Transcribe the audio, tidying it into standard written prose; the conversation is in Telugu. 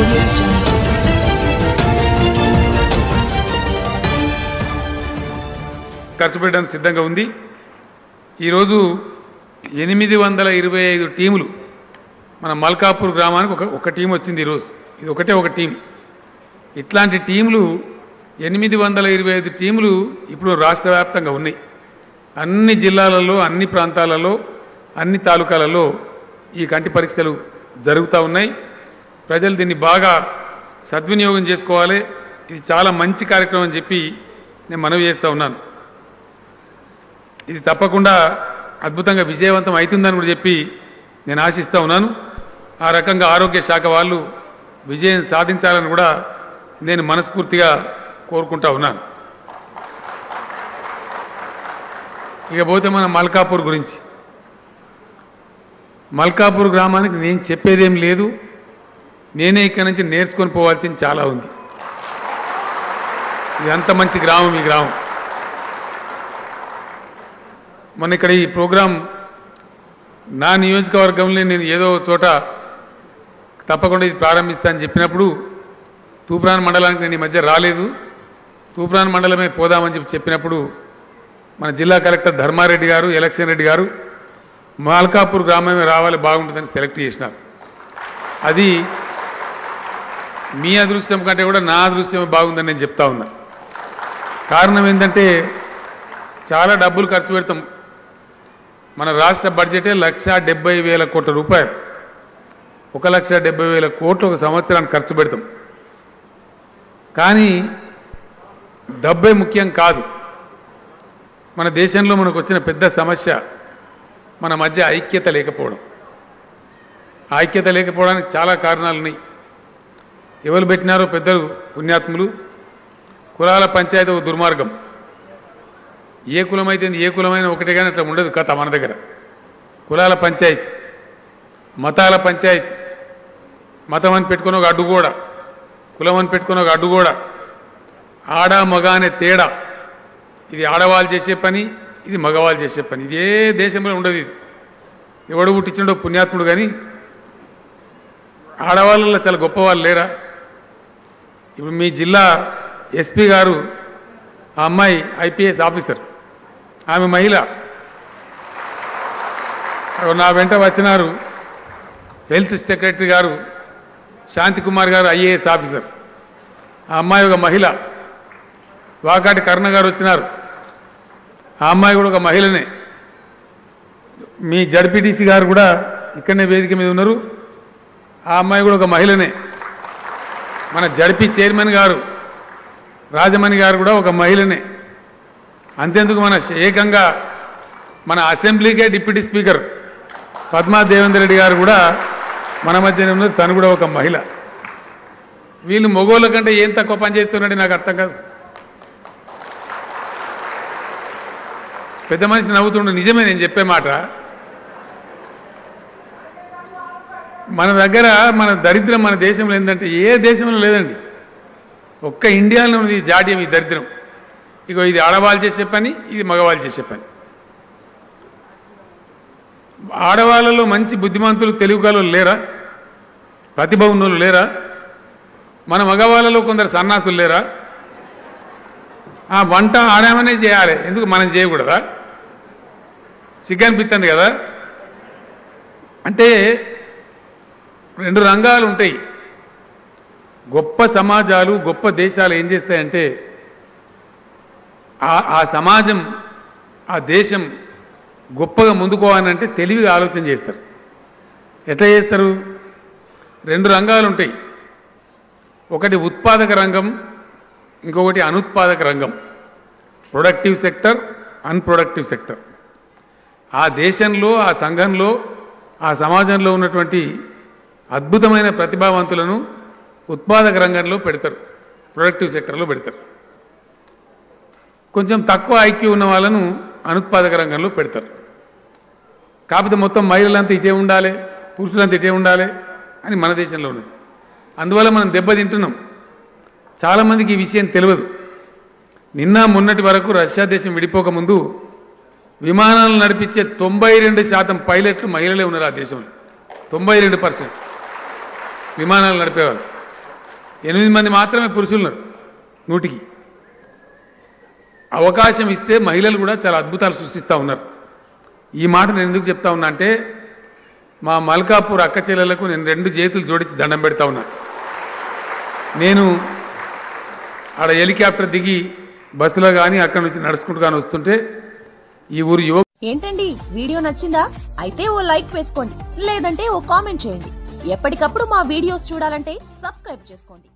audio jungle. ఖర్చు పెట్టడానికి సిద్ధంగా ఉంది. ఈరోజు 825 టీములు మన మల్కాపూర్ గ్రామానికి ఒక టీం వచ్చింది. ఈరోజు ఇది ఒక టీం. ఇట్లాంటి టీములు 825 టీములు ఇప్పుడు రాష్ట్ర వ్యాప్తంగా ఉన్నాయి. అన్ని జిల్లాలలో, అన్ని ప్రాంతాలలో, అన్ని తాలూకాలలో ఈ కంటి పరీక్షలు జరుగుతూ ఉన్నాయి. ప్రజలు దీన్ని బాగా సద్వినియోగం చేసుకోవాలి. ఇది చాలా మంచి కార్యక్రమం అని చెప్పి నేను మనవి చేస్తూ ఉన్నాను. ఇది తప్పకుండా అద్భుతంగా విజయవంతం అవుతుందని కూడా చెప్పి నేను ఆశిస్తూ ఉన్నాను. ఆ రకంగా ఆరోగ్య శాఖ వాళ్ళు విజయం సాధించాలని కూడా నేను మనస్ఫూర్తిగా కోరుకుంటా ఉన్నాను. ఇకపోతే మన మల్కాపూర్ గురించి. మల్కాపూర్ గ్రామానికి నేను చెప్పేదేం లేదు. నేనే ఇక్కడి నుంచి నేర్చుకొని పోవాల్సింది చాలా ఉంది. ఇది అంత మంచి గ్రామం ఈ గ్రామం. మొన్న ఇక్కడ ఈ ప్రోగ్రాం నా నియోజకవర్గంలో నేను ఏదో చోట తప్పకుండా ఇది ప్రారంభిస్తానని చెప్పినప్పుడు తూప్రాన్ మండలానికి నేను ఈ మధ్య రాలేదు. తూప్రాన్ మండలమే పోదామని చెప్పినప్పుడు మన జిల్లా కలెక్టర్ ధర్మారెడ్డి గారు, ఎలక్షన్ రెడ్డి గారు మల్కాపూర్ గ్రామమే రావాలి, బాగుంటుందని సెలెక్ట్ చేసినారు. అది మీ అదృష్టం కంటే కూడా నా అదృష్టమే బాగుందని నేను చెప్తా ఉన్నా. కారణం ఏంటంటే చాలా డబ్బులు ఖర్చు పెడతాం. మన రాష్ట్ర బడ్జెటే 1,70,000 కోట్ల రూపాయలు. 1,70,000 కోట్లు ఒక సంవత్సరానికి ఖర్చు పెడతాం. కానీ డబ్బే ముఖ్యం కాదు. మన దేశంలో మనకు వచ్చిన పెద్ద సమస్య మన మధ్య ఐక్యత లేకపోవడం. ఐక్యత లేకపోవడానికి చాలా కారణాలు ఉన్నాయి. ఎవరు పెట్టినారో పెద్దలు పుణ్యాత్ములు. కులాల పంచాయతీ ఒక దుర్మార్గం. ఏ కులమైతే ఏ కులమైన ఒకటే కానీ అట్లా ఉండదు కథ మన దగ్గర. కులాల పంచాయతీ, మతాల పంచాయతీ. మతం అని పెట్టుకుని ఒక అడ్డుగోడ, కులం అని పెట్టుకుని ఒక అడ్డుగోడ, ఆడ మగ అనే తేడా. ఇది ఆడవాళ్ళు చేసే పని, ఇది మగవాళ్ళు చేసే పని. ఇది ఏ దేశంలో ఉండదు. ఇది ఎవడు పుట్టించిండో పుణ్యాత్ముడు. కానీ ఆడవాళ్ళలో చాలా గొప్పవాళ్ళు లేరా? ఇప్పుడు మీ జిల్లా ఎస్పీ గారు, ఆ అమ్మాయి ఐపీఎస్ ఆఫీసర్, ఆమె మహిళ. నా వెంట వచ్చినారు హెల్త్ సెక్రటరీ గారు శాంతికుమార్ గారు, ఐఏఎస్ ఆఫీసర్. ఆ అమ్మాయి ఒక మహిళ. వాకాటి కర్ణ గారు వచ్చినారు, ఆ అమ్మాయి కూడా ఒక మహిళనే. మీ జడ్పీటీసీ గారు కూడా ఇక్కడనే వేదిక మీద ఉన్నారు, ఆ అమ్మాయి కూడా ఒక మహిళనే. మన జడ్పీ చైర్మన్ గారు రాజమణి గారు కూడా ఒక మహిళనే. అంతేందుకు మన ఏకంగా మన అసెంబ్లీకే డిప్యూటీ స్పీకర్ పద్మా దేవేందర్ రెడ్డి గారు కూడా మన మధ్యనే ఉన్నారు, తను కూడా ఒక మహిళ. వీళ్ళు మగోళ్ళ కంటే ఏం తక్కువ పని చేస్తున్నాడని నాకు అర్థం కాదు. పెద్ద మనిషి నవ్వుతుండే, నిజమే నేను చెప్పే మాట. మన దగ్గర మన దరిద్రం మన దేశంలో ఏంటంటే ఏ దేశంలో లేదండి. ఒక్క ఇండియాలో ఉంది ఈ జాడ్యం, ఈ దరిద్రం. ఇగో ఇది ఆడవాళ్ళు చేసే పని, ఇది మగవాళ్ళు చేసే పని. ఆడవాళ్ళలో మంచి బుద్ధిమంతులు, తెలివిగలలు లేరా? ప్రతిభ ఉన్నోళ్ళు లేరా? మన మగవాళ్ళలో కొందరు సన్నాసులు లేరా? ఆ వంట ఆడామనే చేయాలి, ఎందుకు మనం చేయకూడదా? సిగ్గనిపిస్తుంది కదా. అంటే రెండు రంగాలు ఉంటాయి. గొప్ప సమాజాలు, గొప్ప దేశాలు ఏం చేస్తాయంటే ఆ సమాజం, ఆ దేశం గొప్పగా ముందుకోవాలంటే తెలివిగా ఆలోచన చేస్తారు. ఎట్లా చేస్తారు? రెండు రంగాలు ఉంటాయి. ఒకటి ఉత్పాదక రంగం, ఇంకొకటి అనుత్పాదక రంగం. Productive sector, unproductive sector. ఆ దేశంలో, ఆ సంఘంలో, ఆ సమాజంలో ఉన్నటువంటి అద్భుతమైన ప్రతిభావంతులను ఉత్పాదక రంగంలో పెడతారు, ప్రొడక్టివ్ సెక్టర్లో పెడతారు. కొంచెం తక్కువ ఐక్యూ ఉన్న వాళ్ళను అనుత్పాదక రంగంలో పెడతారు. కాకపోతే మొత్తం మహిళలంతా ఇటే ఉండాలి, పురుషులంతా ఇటే ఉండాలి అని మన దేశంలో ఉన్నది. అందువల్ల మనం దెబ్బతింటున్నాం. చాలామందికి ఈ విషయం తెలియదు. నిన్న మొన్నటి వరకు రష్యా దేశం విడిపోకముందు విమానాలను నడిపించే 92% పైలట్లు మహిళలే ఉన్నారు ఆ దేశంలో. 92% విమానాలు నడిపేవాళ్ళు. 8 మంది మాత్రమే పురుషులున్నారు 100కి. అవకాశం ఇస్తే మహిళలు కూడా చాలా అద్భుతాలు సృష్టిస్తూ ఉన్నారు. ఈ మాట నేను ఎందుకు చెప్తా ఉన్నా అంటే మా మల్కాపూర్ అక్క చెల్లెలకు నేను 2 చేతులు జోడించి దండం పెడతా ఉన్నా. నేను ఆడ హెలికాప్టర్ దిగి బస్సులో కానీ అక్కడి నుంచి నడుచుకుంటూ కానీ వస్తుంటే ఈ ఊరు యువ ఏంటండి వీడియో నచ్చిందా? అయితే ఓ లైక్ వేసుకోండి, లేదంటే ఓ కామెంట్ చేయండి. ఎప్పటికప్పుడు మా వీడియోస్ చూడాలంటే సబ్స్క్రైబ్ చేసుకోండి.